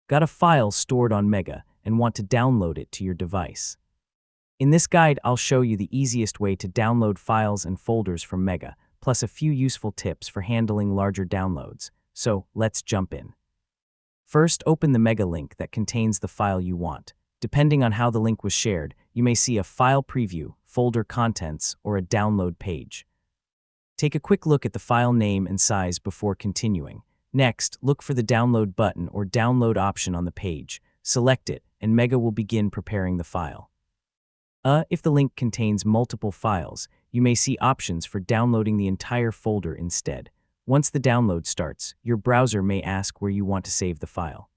Got a file stored on Mega and want to download it to your device. In this guide, I'll show you the easiest way to download files and folders from Mega, plus a few useful tips for handling larger downloads. So let's jump in. First, open the Mega link that contains the file you want. Depending on how the link was shared, you may see a file preview, folder contents, or a download page. Take a quick look at the file name and size before continuing. Next, look for the download button or download option on the page. Select it, and Mega will begin preparing the file. If the link contains multiple files, you may see options for downloading the entire folder instead. Once the download starts, your browser may ask where you want to save the file.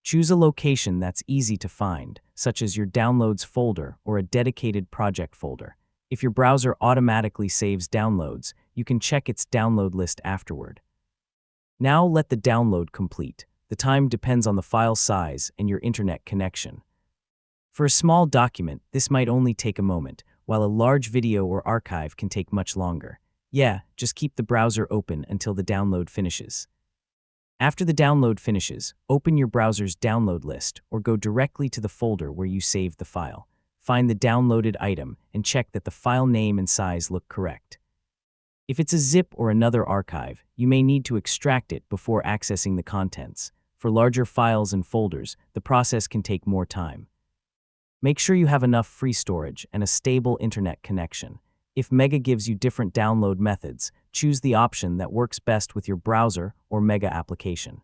Choose a location that's easy to find, such as your Downloads folder or a dedicated project folder. If your browser automatically saves downloads, you can check its download list afterward. Now let the download complete. The time depends on the file size and your internet connection. For a small document, this might only take a moment, while a large video or archive can take much longer. Just keep the browser open until the download finishes. After the download finishes, open your browser's download list or go directly to the folder where you saved the file. Find the downloaded item and check that the file name and size look correct. If it's a zip or another archive, you may need to extract it before accessing the contents. For larger files and folders, the process can take more time. Make sure you have enough free storage and a stable internet connection. If Mega gives you different download methods, choose the option that works best with your browser or Mega application.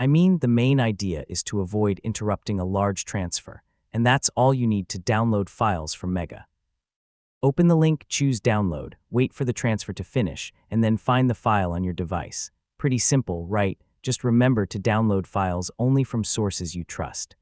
The main idea is to avoid interrupting a large transfer, and that's all you need to download files from Mega. Open the link, choose Download, wait for the transfer to finish, and then find the file on your device. Pretty simple, right? Just remember to download files only from sources you trust.